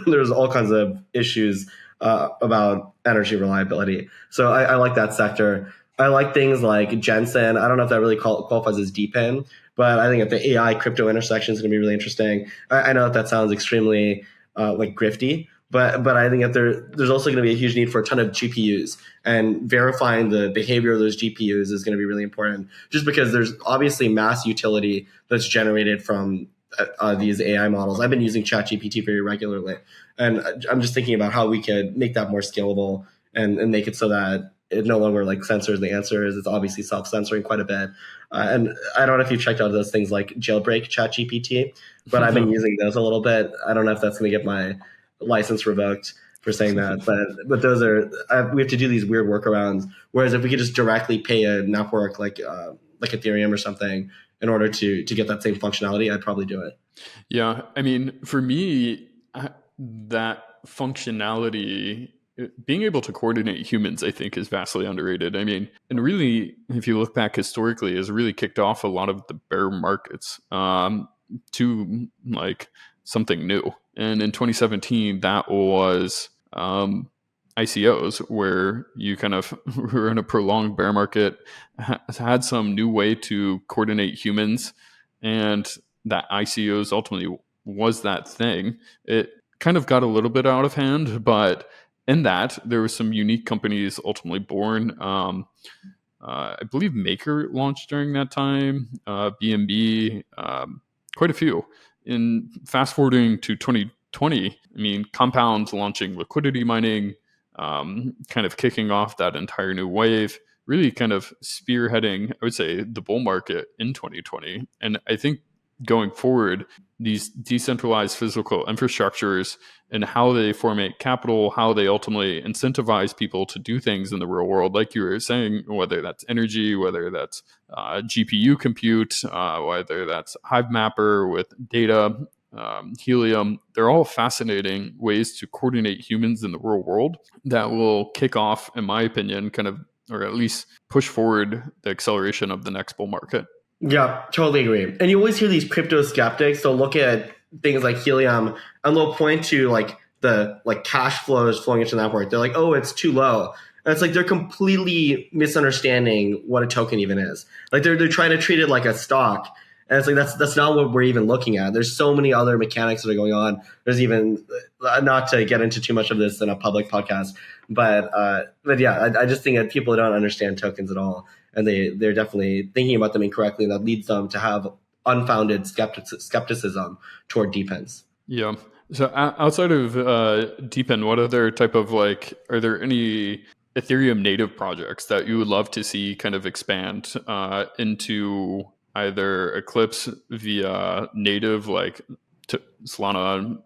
there's all kinds of issues about energy reliability. So I like that sector. I like things like Jensen. I don't know if that really qualifies as DeepIn, but I think at the AI crypto intersection is going to be really interesting. I know that sounds extremely like grifty, but I think that there's also going to be a huge need for a ton of GPUs, and verifying the behavior of those GPUs is going to be really important just because there's obviously mass utility that's generated from these AI models. I've been using ChatGPT very regularly, and I'm just thinking about how we could make that more scalable and make it so that it no longer like censors the answers. It's obviously self-censoring quite a bit. And I don't know if you've checked out those things like jailbreak ChatGPT, but I've been using those a little bit. I don't know if that's going to get my license revoked for saying that, but those are we have to do these weird workarounds. Whereas if we could just directly pay a network like Ethereum or something in order to get that same functionality, I'd probably do it. Yeah, I mean, for me, that functionality, being able to coordinate humans, I think, is vastly underrated. I mean, and really, if you look back historically, has really kicked off a lot of the bear markets to like something new. And in 2017, that was ICOs, where you kind of were in a prolonged bear market, had some new way to coordinate humans, and that ICOs ultimately was that thing. It kind of got a little bit out of hand, but in that, there were some unique companies ultimately born. I believe Maker launched during that time, BNB, quite a few. In fast forwarding to 2020, I mean, Compound launching liquidity mining, kind of kicking off that entire new wave, really kind of spearheading, I would say, the bull market in 2020. And I think going forward, these decentralized physical infrastructures and how they formate capital, how they ultimately incentivize people to do things in the real world, like you were saying, whether that's energy, whether that's GPU compute, whether that's Hive Mapper with data, Helium, they're all fascinating ways to coordinate humans in the real world that will kick off, in my opinion, kind of or at least push forward the acceleration of the next bull market. Yeah, totally agree. And you always hear these crypto skeptics. They'll look at things like Helium and they'll point to like the like cash flows flowing into the network. They're like, oh, it's too low. And it's like they're completely misunderstanding what a token even is. Like they're trying to treat it like a stock. And it's like that's not what we're even looking at. There's so many other mechanics that are going on. There's even not to get into too much of this in a public podcast, but yeah, I just think that people don't understand tokens at all, and they're definitely thinking about them incorrectly, and that leads them to have unfounded skepticism toward DePINs. Yeah. So outside of DePIN, what other type of are there any Ethereum native projects that you would love to see kind of expand into either Eclipse via native Solana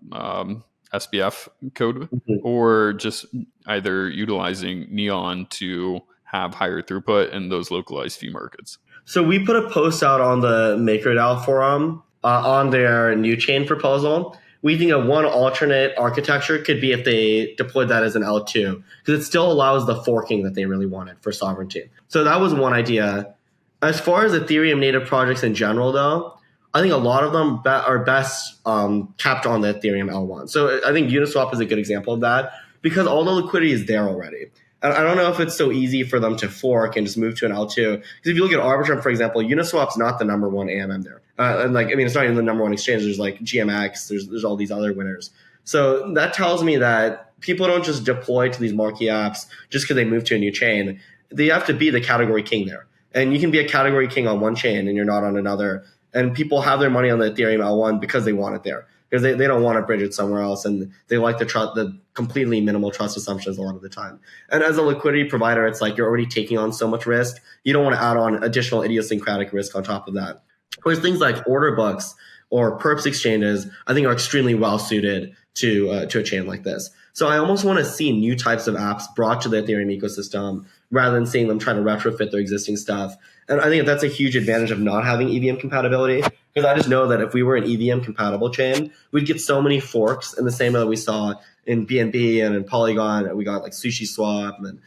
SBF code, or just either utilizing Neon to have higher throughput in those localized fee markets? So we put a post out on the MakerDAO forum on their new chain proposal. We think that one alternate architecture could be if they deployed that as an L2, because it still allows the forking that they really wanted for sovereignty. So that was one idea. As far as Ethereum native projects in general, though, I think a lot of them are best kept on the Ethereum L1. So I think Uniswap is a good example of that, because all the liquidity is there already. I don't know if it's so easy for them to fork and just move to an L2. Because if you look at Arbitrum, for example, Uniswap's not the number one AMM there. It's not even the number one exchange. There's like GMX, there's all these other winners. So that tells me that people don't just deploy to these marquee apps just because they move to a new chain. They have to be the category king there. And you can be a category king on one chain and you're not on another. And people have their money on the Ethereum L1 because they want it there. Because they don't want to bridge it somewhere else, and they like the completely minimal trust assumptions a lot of the time. And as a liquidity provider, it's like you're already taking on so much risk. You don't want to add on additional idiosyncratic risk on top of that. Whereas things like order books or perps exchanges, I think, are extremely well suited to a chain like this. So I almost want to see new types of apps brought to the Ethereum ecosystem rather than seeing them trying to retrofit their existing stuff. And I think that's a huge advantage of not having EVM compatibility, because I just know that if we were an EVM compatible chain, we'd get so many forks in the same way that we saw in BNB and in Polygon. We got like Sushi Swap and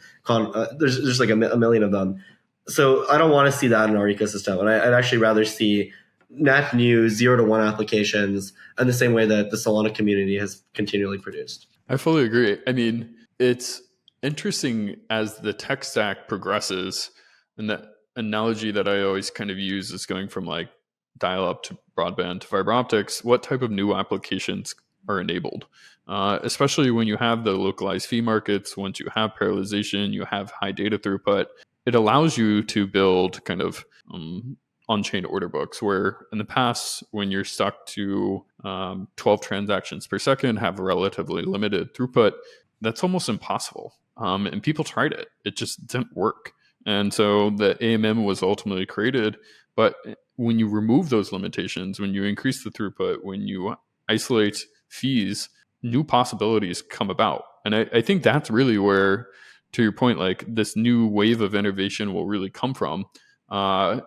there's like a million of them. So I don't want to see that in our ecosystem. And I'd actually rather see net new 0 to 1 applications in the same way that the Solana community has continually produced. I fully agree. I mean, it's interesting as the tech stack progresses, and the analogy that I always kind of use is going from like dial-up to broadband to fiber optics. What type of new applications are enabled? Especially when you have the localized fee markets, once you have parallelization, you have high data throughput, it allows you to build kind of on-chain order books, where in the past, when you're stuck to 12 transactions per second, have a relatively limited throughput, that's almost impossible. And people tried it. It just didn't work. And so the AMM was ultimately created. But when you remove those limitations, when you increase the throughput, when you isolate fees, new possibilities come about. And I think that's really where, to your point, like this new wave of innovation will really come from,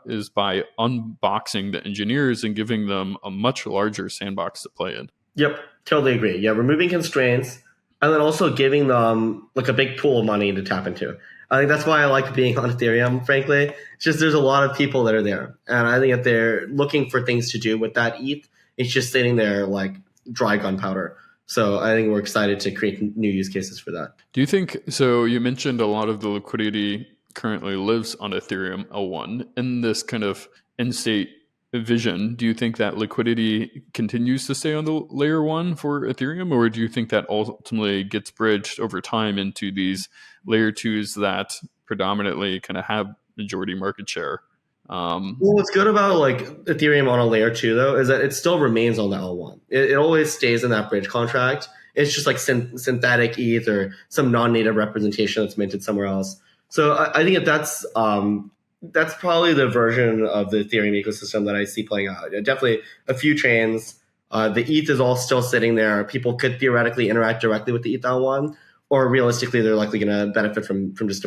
is by unboxing the engineers and giving them a much larger sandbox to play in. Yep, totally agree. Yeah, removing constraints and then also giving them like a big pool of money to tap into. I think that's why I like being on Ethereum, frankly. It's just there's a lot of people that are there. And I think if they're looking for things to do with that ETH, it's just sitting there like dry gunpowder. So I think we're excited to create new use cases for that. Do you think, so you mentioned a lot of the liquidity currently lives on Ethereum L1. In this kind of end state vision, do you think that liquidity continues to stay on the layer 1 for Ethereum, or do you think that ultimately gets bridged over time into these layer 2s that predominantly kind of have majority market share? Well, what's good about like Ethereum on a layer 2 though is that it still remains on the L1. It always stays in that bridge contract. It's just like synthetic ETH or some non-native representation that's minted somewhere else. So I think that's probably the version of the Ethereum ecosystem that I see playing out. Definitely a few chains. The ETH is all still sitting there. People could theoretically interact directly with the ETH L1, or realistically, they're likely going to benefit from just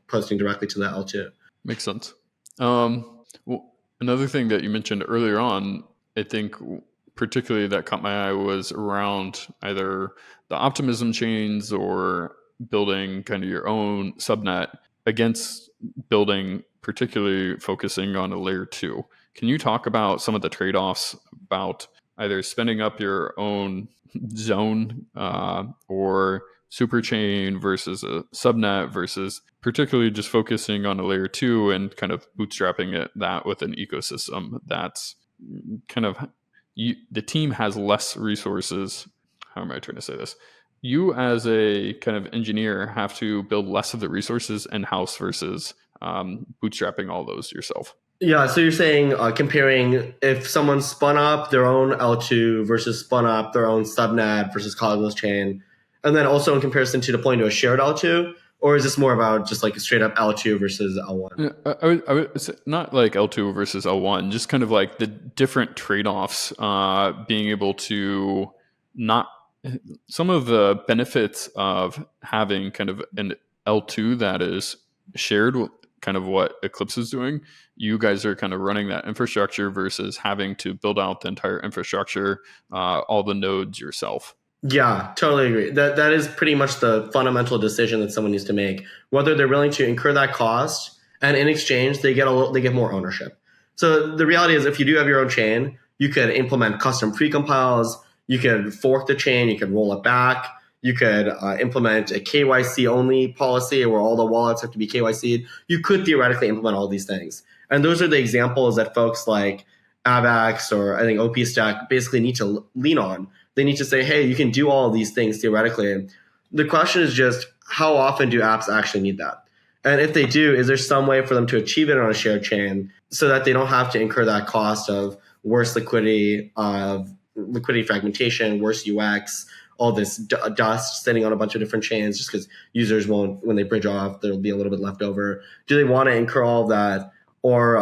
posting directly to the L2. Makes sense. Well, another thing that you mentioned earlier on, I think particularly that caught my eye, was around either the optimism chains or building kind of your own subnet. against building, particularly focusing on a layer 2. Can you talk about some of the trade-offs about either spinning up your own zone or superchain versus a subnet versus particularly just focusing on a layer 2 and kind of bootstrapping that with an ecosystem that's kind of the team has less resources. How am I trying to say this? You as a kind of engineer have to build less of the resources in-house versus bootstrapping all those yourself. Yeah, so you're saying comparing if someone spun up their own L2 versus spun up their own subnet versus Cosmos chain, and then also in comparison to deploying to a shared L2, or is this more about just like a straight up L2 versus L1? I would say not like L2 versus L1, just kind of like the different trade-offs, being able to not some of the benefits of having kind of an L2 that is shared, kind of what Eclipse is doing. You guys are kind of running that infrastructure versus having to build out the entire infrastructure, all the nodes yourself. Yeah, totally agree. That is pretty much the fundamental decision that someone needs to make, whether they're willing to incur that cost, and in exchange they get more ownership. So the reality is, if you do have your own chain, you could implement custom precompiles, you could fork the chain, you could roll it back, you could implement a KYC only policy where all the wallets have to be KYC'd. You could theoretically implement all these things, and those are the examples that folks like Avax or I think OPStack basically need to lean on. They need to say, hey, you can do all of these things theoretically. The question is just, how often do apps actually need that? And if they do, is there some way for them to achieve it on a shared chain so that they don't have to incur that cost of worse liquidity, of liquidity fragmentation, worse UX, all this dust sitting on a bunch of different chains just because users won't, when they bridge off, there'll be a little bit left over. Do they want to incur all of that, or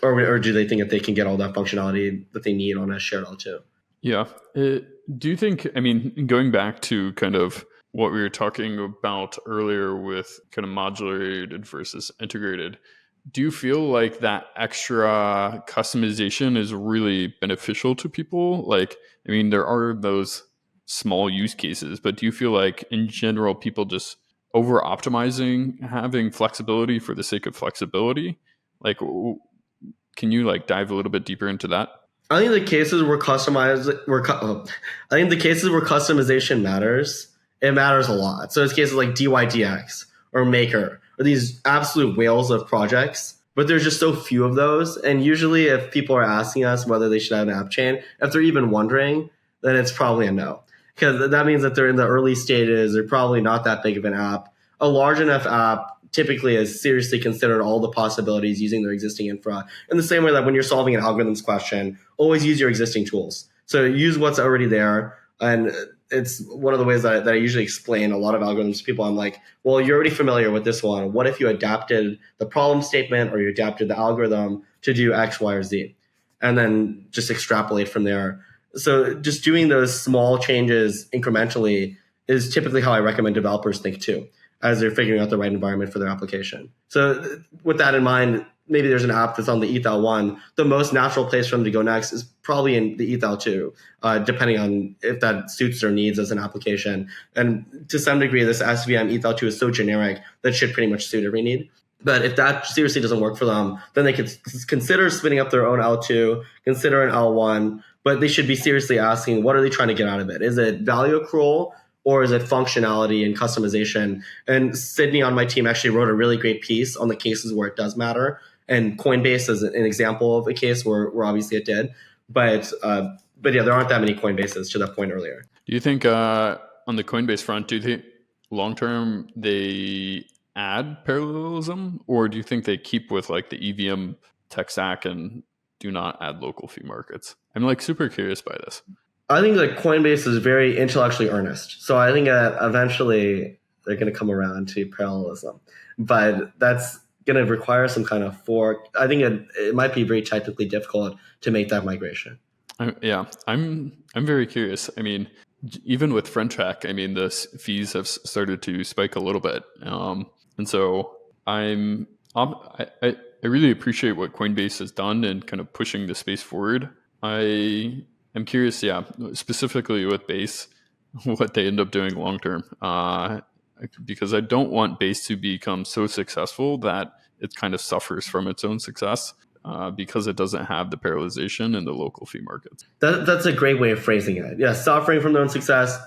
do they think that they can get all that functionality that they need on a shared L2? Yeah. Do you think, I mean, going back to kind of what we were talking about earlier with kind of modulated versus integrated, do you feel like that extra customization is really beneficial to people? Like, I mean, there are those small use cases, but do you feel like in general, people just over optimizing, having flexibility for the sake of flexibility? Like, can you like dive a little bit deeper into that? I think the cases where I think the cases where customization matters, it matters a lot. So it's cases like DYDX or Maker or these absolute whales of projects, but there's just so few of those. And usually, if people are asking us whether they should have an app chain, if they're even wondering, then it's probably a no, because that means that they're in the early stages. They're probably not that big of an app. A large enough app typically has seriously considered all the possibilities using their existing infra, in the same way that when you're solving an algorithms question, always use your existing tools. So use what's already there. And it's one of the ways that I usually explain a lot of algorithms to people. I'm like, well, you're already familiar with this one. What if you adapted the problem statement or you adapted the algorithm to do X, Y, or Z? And then just extrapolate from there. So just doing those small changes incrementally is typically how I recommend developers think too, as they're figuring out the right environment for their application. So with that in mind, maybe there's an app that's on the ETH-L1. The most natural place for them to go next is probably in the ETH-L2, depending on if that suits their needs as an application. And to some degree, this SVM ETH-L2 is so generic that it should pretty much suit every need. But if that seriously doesn't work for them, then they could consider spinning up their own L2, consider an L1, but they should be seriously asking, what are they trying to get out of it? Is it value accrual, or is it functionality and customization? And Sydney on my team actually wrote a really great piece on the cases where it does matter. And Coinbase is an example of a case where obviously it did. But yeah, there aren't that many Coinbases to that point earlier. Do you think on the Coinbase front, do you think long-term they add parallelism, or do you think they keep with like the EVM tech stack and do not add local fee markets? I'm like super curious by this. I think that Coinbase is very intellectually earnest. So I think eventually they're going to come around to parallelism. But that's going to require some kind of fork. I think it might be very technically difficult to make that migration. I'm very curious. I mean, even with FriendTrack, I mean, the fees have started to spike a little bit. And so I really appreciate what Coinbase has done in kind of pushing the space forward. I'm curious, specifically with Base, what they end up doing long term. because I don't want Base to become so successful that it kind of suffers from its own success because it doesn't have the parallelization in the local fee markets. That's a great way of phrasing it. Yeah, suffering from their own success,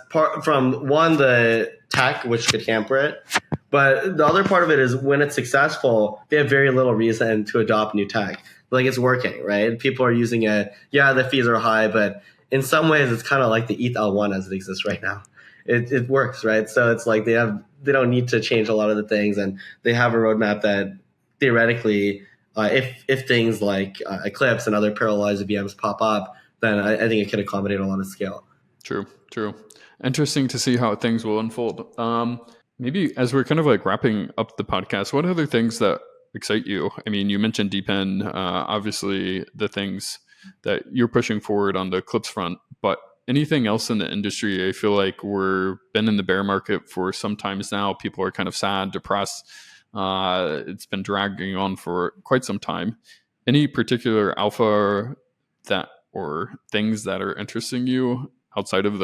from one, the tech, which could hamper it. But the other part of it is when it's successful, they have very little reason to adopt new tech. Like it's working, right? People are using it. Yeah, the fees are high, but in some ways it's kind of like the ETH L1 as it exists right now. It works, right? So it's like they don't need to change a lot of the things, and they have a roadmap that theoretically, if things like Eclipse and other parallelized VMs pop up, then I think it could accommodate a lot of scale. True. Interesting to see how things will unfold. Maybe as we're kind of like wrapping up the podcast, what other things that excite you? I mean, you mentioned DeepN, obviously the things that you're pushing forward on the Eclipse front, but anything else in the industry? I feel like we're been in the bear market for some times now. People are kind of sad, depressed. It's been dragging on for quite some time. Any particular alpha that or things that are interesting you outside of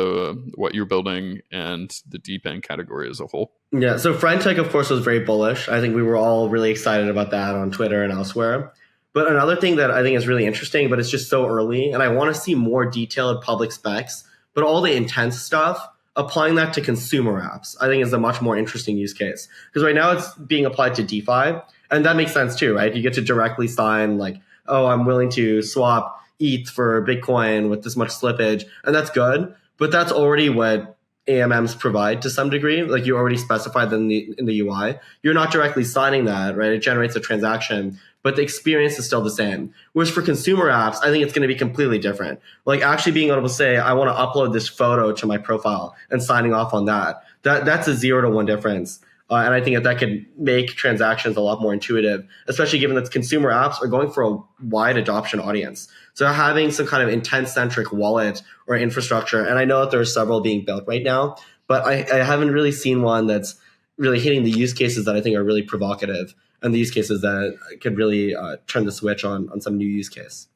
what you're building and the DeepN category as a whole? Yeah, so Friendtech, of course, was very bullish. I think we were all really excited about that on Twitter and elsewhere. But another thing that I think is really interesting, but it's just so early, and I want to see more detailed public specs, but all the intense stuff, applying that to consumer apps, I think is a much more interesting use case. Because right now it's being applied to DeFi, and that makes sense too, right? You get to directly sign like, oh, I'm willing to swap ETH for Bitcoin with this much slippage, and that's good. But that's already what AMMs provide to some degree. Like you already specified in the UI. You're not directly signing that, right? It generates a transaction, but the experience is still the same. Whereas for consumer apps, I think it's going to be completely different. Like actually being able to say, I want to upload this photo to my profile and signing off on that. That's a 0 to 1 difference. And I think that could make transactions a lot more intuitive, especially given that consumer apps are going for a wide adoption audience. So having some kind of intent-centric wallet or infrastructure, and I know that there are several being built right now, but I haven't really seen one that's really hitting the use cases that I think are really provocative and the use cases that could really turn the switch on some new use case.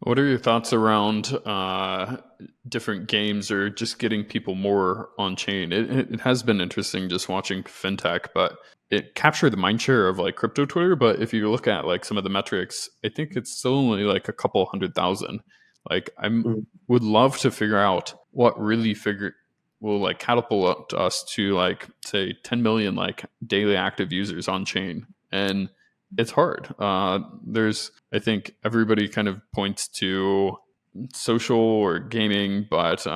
What are your thoughts around different games or just getting people more on chain? It has been interesting just watching fintech, but it captured the mind share of like crypto Twitter. But if you look at like some of the metrics, I think it's still only like a couple 100,000. Like would love to figure out what really will like catapult us to like say 10 million like daily active users on chain. And it's hard. I think everybody kind of points to social or gaming, but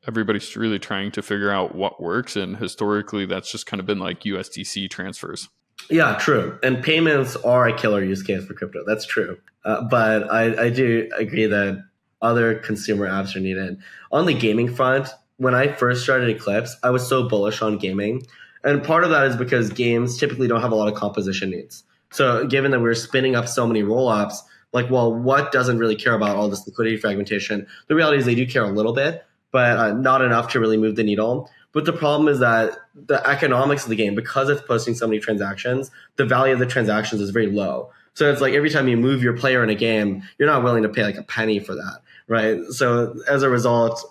everybody's really trying to figure out what works. And historically, that's just kind of been like USDC transfers. Yeah, true. And payments are a killer use case for crypto. That's true. But I do agree that other consumer apps are needed. On the gaming front, when I first started Eclipse, I was so bullish on gaming. And part of that is because games typically don't have a lot of composition needs. So given that we're spinning up so many rollups, like, well, what doesn't really care about all this liquidity fragmentation? The reality is they do care a little bit, but not enough to really move the needle. But the problem is that the economics of the game, because it's posting so many transactions, the value of the transactions is very low. So it's like every time you move your player in a game, you're not willing to pay like a penny for that, right? So as a result,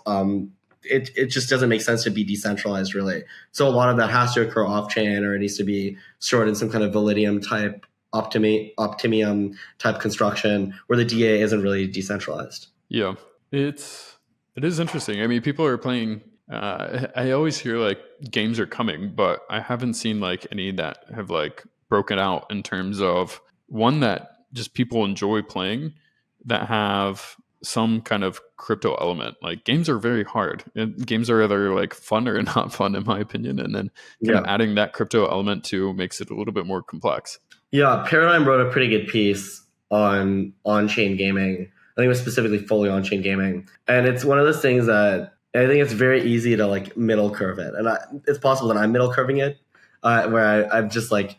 it just doesn't make sense to be decentralized, really. So a lot of that has to occur off-chain, or it needs to be stored in some kind of Validium type, Optimium type construction where the DA isn't really decentralized. Yeah, it is interesting. I mean, people are playing. I always hear like games are coming, but I haven't seen like any that have like broken out in terms of one that just people enjoy playing that have some kind of crypto element. Like games are very hard. And games are either like fun or not fun, in my opinion. And then kind of adding that crypto element to makes it a little bit more complex. Yeah, Paradigm wrote a pretty good piece on on-chain gaming. I think it was specifically fully on-chain gaming. And it's one of those things that I think it's very easy to like middle curve it. And it's possible that I'm middle curving it, where I've just like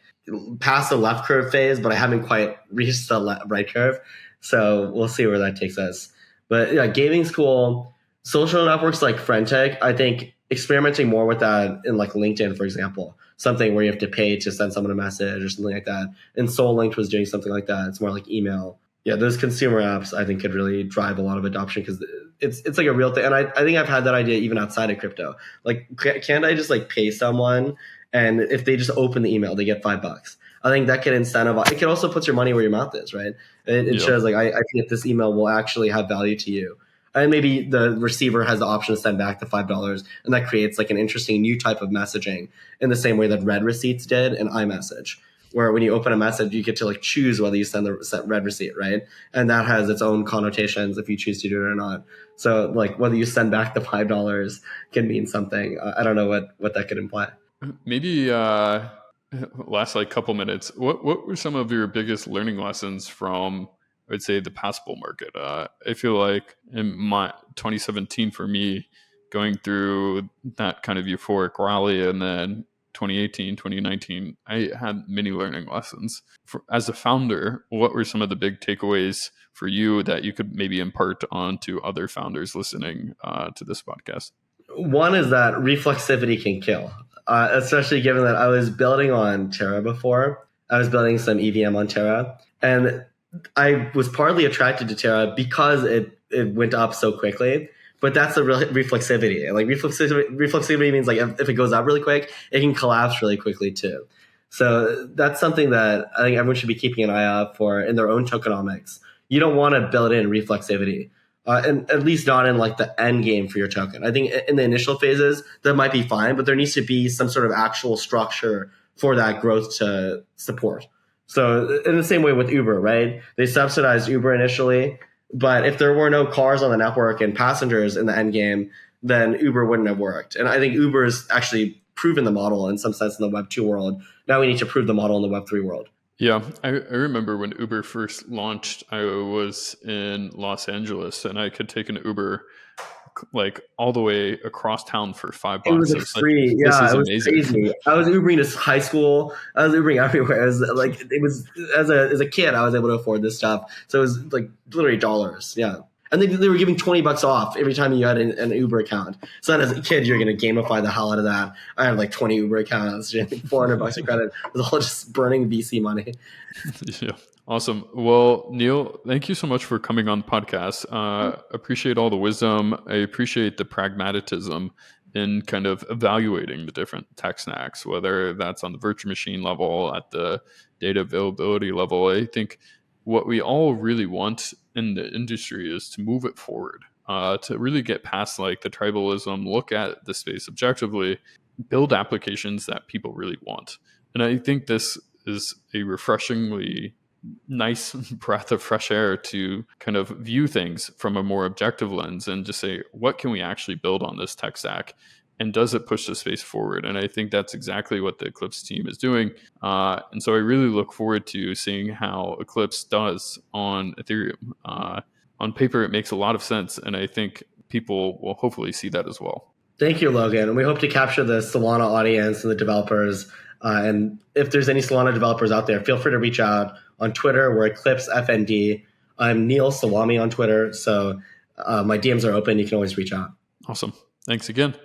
passed the left curve phase, but I haven't quite reached the right curve. So we'll see where that takes us. But yeah, gaming's cool. Social networks like Friendtech, I think experimenting more with that in like LinkedIn, for example, something where you have to pay to send someone a message or something like that. And SoulLinked was doing something like that. It's more like email. Yeah, those consumer apps I think could really drive a lot of adoption because it's like a real thing. And I think I've had that idea even outside of crypto. Like, can't I just like pay someone and if they just open the email, they get $5? I think that can incentivize. It can also put your money where your mouth is, right? It shows like I think this email will actually have value to you. And maybe the receiver has the option to send back the $5, and that creates like an interesting new type of messaging in the same way that red receipts did in iMessage, where when you open a message, you get to like choose whether you send the red receipt, right? And that has its own connotations if you choose to do it or not. So like whether you send back the $5 can mean something. I don't know what that could imply. Maybe last like couple minutes. What were some of your biggest learning lessons from, I would say, the past bull market? I feel like in my 2017 for me, going through that kind of euphoric rally, and then 2018, 2019, I had many learning lessons. As a founder, what were some of the big takeaways for you that you could maybe impart on to other founders listening to this podcast? One is that reflexivity can kill, especially given that I was building on Terra before. I was building some EVM on Terra, and I was partly attracted to Terra because it went up so quickly. But that's the real reflexivity. And like reflexivity means like if it goes up really quick, it can collapse really quickly too. So that's something that I think everyone should be keeping an eye out for in their own tokenomics. You don't want to build in reflexivity, and at least not in like the end game for your token. I think in the initial phases that might be fine, but there needs to be some sort of actual structure for that growth to support. So in the same way with Uber, right? They subsidized Uber initially, but if there were no cars on the network and passengers in the end game, then Uber wouldn't have worked. And I think Uber's actually proven the model in some sense in the Web 2 world. Now we need to prove the model in the Web 3 world. Yeah, I remember when Uber first launched, I was in Los Angeles and I could take an Uber like all the way across town for $5. It was like free. Like, yeah, it was amazing. crazy. I was Ubering to high school. I was Ubering everywhere. It was as a kid, I was able to afford this stuff. So it was like literally dollars. Yeah. And they were giving $20 off every time you had an Uber account. So then as a kid, you're going to gamify the hell out of that. I had like 20 Uber accounts, $400 of credit. It was all just burning VC money. Yeah. Awesome. Well, Neel, thank you so much for coming on the podcast. Appreciate all the wisdom. I appreciate the pragmatism in kind of evaluating the different tech stacks, whether that's on the virtual machine level, at the data availability level. I think what we all really want in the industry is to move it forward, to really get past like the tribalism, look at the space objectively, build applications that people really want. And I think this is a refreshingly nice breath of fresh air to kind of view things from a more objective lens and just say, what can we actually build on this tech stack? And does it push the space forward? And I think that's exactly what the Eclipse team is doing. And so I really look forward to seeing how Eclipse does on Ethereum. On paper, it makes a lot of sense. And I think people will hopefully see that as well. Thank you, Logan. And we hope to capture the Solana audience and the developers. And if there's any Solana developers out there, feel free to reach out. On Twitter, we're Eclipse FND. I'm Neel Salami on Twitter. So my DMs are open. You can always reach out. Awesome. Thanks again.